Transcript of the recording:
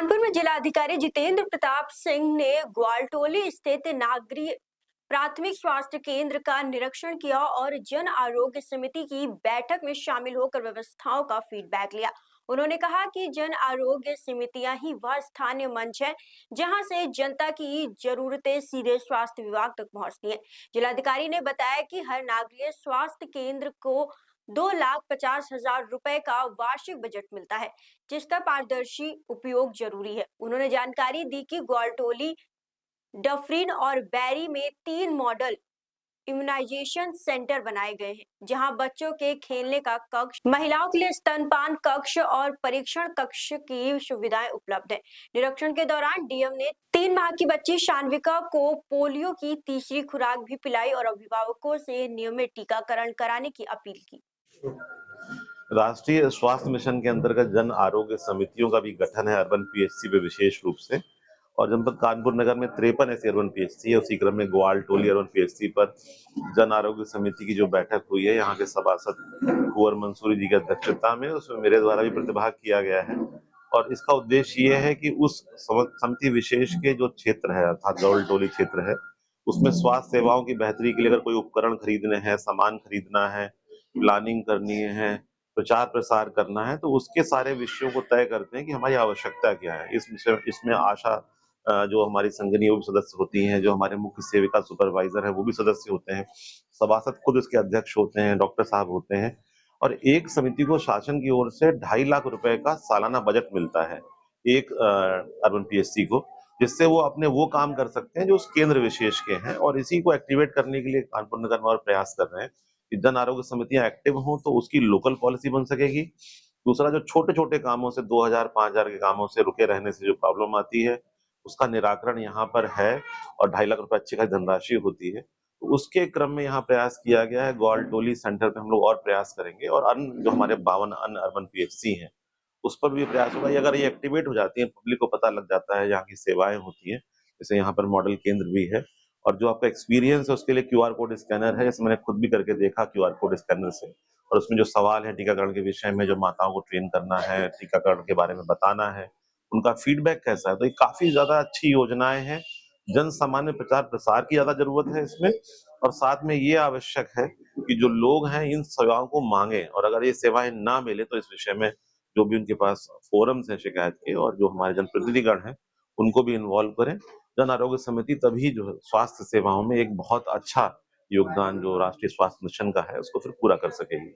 कानपुर में जिलाधिकारी जितेंद्र प्रताप सिंह ने ग्वालटोली स्थित नागरिक प्राथमिक स्वास्थ्य केंद्र का निरीक्षण किया और जन आरोग्य समिति की बैठक में शामिल होकर व्यवस्थाओं का फीडबैक लिया। उन्होंने कहा कि जन आरोग्य समितियां ही वह स्थानीय मंच है जहां से जनता की जरूरतें सीधे स्वास्थ्य विभाग तक पहुंचती हैं। जिलाधिकारी ने बताया कि हर नागरिक स्वास्थ्य केंद्र को 2,50,000 रुपए का वार्षिक बजट मिलता है, जिसका पारदर्शी उपयोग जरूरी है। उन्होंने जानकारी दी कि ग्वालटोली, डफरिन और बैरी में 3 मॉडल इम्यूनाइजेशन सेंटर बनाए गए हैं, जहां बच्चों के खेलने का कक्ष, महिलाओं के लिए स्तनपान कक्ष और परीक्षण कक्ष की सुविधाएं उपलब्ध है। निरीक्षण के दौरान डीएम ने 3 माह की बच्ची शान्विका को पोलियो की तीसरी खुराक भी पिलाई और अभिभावकों से नियमित टीकाकरण कराने की अपील की। राष्ट्रीय स्वास्थ्य मिशन के अंतर्गत जन आरोग्य समितियों का भी गठन है अर्बन पीएचसी पे विशेष रूप से। और जनपद कानपुर नगर में 53 ऐसी अर्बन पीएचसी है। उसी क्रम में ग्वालटोली अर्बन पीएचसी पर जन आरोग्य समिति की जो बैठक हुई है, यहाँ के सभासद कुंवर मंसूरी जी की अध्यक्षता में, उसमें मेरे द्वारा भी प्रतिभाग किया गया है। और इसका उद्देश्य ये है कि उस समिति विशेष के जो क्षेत्र है, अर्थात ग्वालटोली क्षेत्र है, उसमें स्वास्थ्य सेवाओं की बेहतरी के लिए अगर कोई उपकरण खरीदने हैं, सामान खरीदना है, प्लानिंग करनी है, प्रचार प्रसार करना है, तो उसके सारे विषयों को तय करते हैं कि हमारी आवश्यकता क्या है। इस विषय इसमें आशा जो हमारी संगठन वो भी सदस्य होती हैं, जो हमारे मुख्य सेविका सुपरवाइजर है वो भी सदस्य होते हैं, सभासद खुद इसके अध्यक्ष होते हैं, डॉक्टर साहब होते हैं। और एक समिति को शासन की ओर से 2.5 लाख रुपए का सालाना बजट मिलता है एक अर्बन पीएचसी को, जिससे वो अपने वो काम कर सकते हैं जो उस केंद्र विशेष के हैं। और इसी को एक्टिवेट करने के लिए कानपुर नगर में और प्रयास कर रहे हैं कि जन आरोग्य समितियां एक्टिव हों तो उसकी लोकल पॉलिसी बन सकेगी। दूसरा, जो छोटे-छोटे कामों से 2000 5000 के कामों से रुके रहने से जो प्रॉब्लम आती है, उसका निराकरण यहाँ पर है और 2.5 लाख रुपए अच्छी खासी धनराशि होती है। तो उसके क्रम में यहाँ प्रयास किया गया है। ग्वालटोली सेंटर पे हम लोग और प्रयास करेंगे और अन्य जो हमारे 52 अन्य अर्बन पीएचसी हैं, उस पर भी प्रयास होगा। ये अगर ये एक्टिवेट हो जाती है, पब्लिक को पता लग जाता है यहाँ की सेवाएँ होती हैं, जैसे यहाँ पर मॉडल केंद्र भी है। और जो आपका एक्सपीरियंस है उसके लिए क्यूआर कोड स्कैनर है, जैसे मैंने खुद भी करके देखा क्यूआर कोड स्कैनर से। और उसमें जो सवाल है टीकाकरण के विषय में, जो माताओं को ट्रेन करना है, टीकाकरण के बारे में बताना है, उनका फीडबैक कैसा है, तो ये काफ़ी ज़्यादा अच्छी योजनाएँ हैं। जन सामान्य प्रचार प्रसार की ज़्यादा ज़रूरत है इसमें, और साथ में ये आवश्यक है कि जो लोग हैं इन सेवाओं को माँगे, और अगर ये सेवाएँ ना मिले तो इस विषय में जो भी उनके पास फोरम्स हैं शिकायत के, और जो हमारे जनप्रतिनिधिगण हैं, उनको भी इन्वॉल्व करें। जन आरोग्य समिति तभी जो है स्वास्थ्य सेवाओं में एक बहुत अच्छा योगदान जो राष्ट्रीय स्वास्थ्य मिशन का है, उसको फिर पूरा कर सकेगी।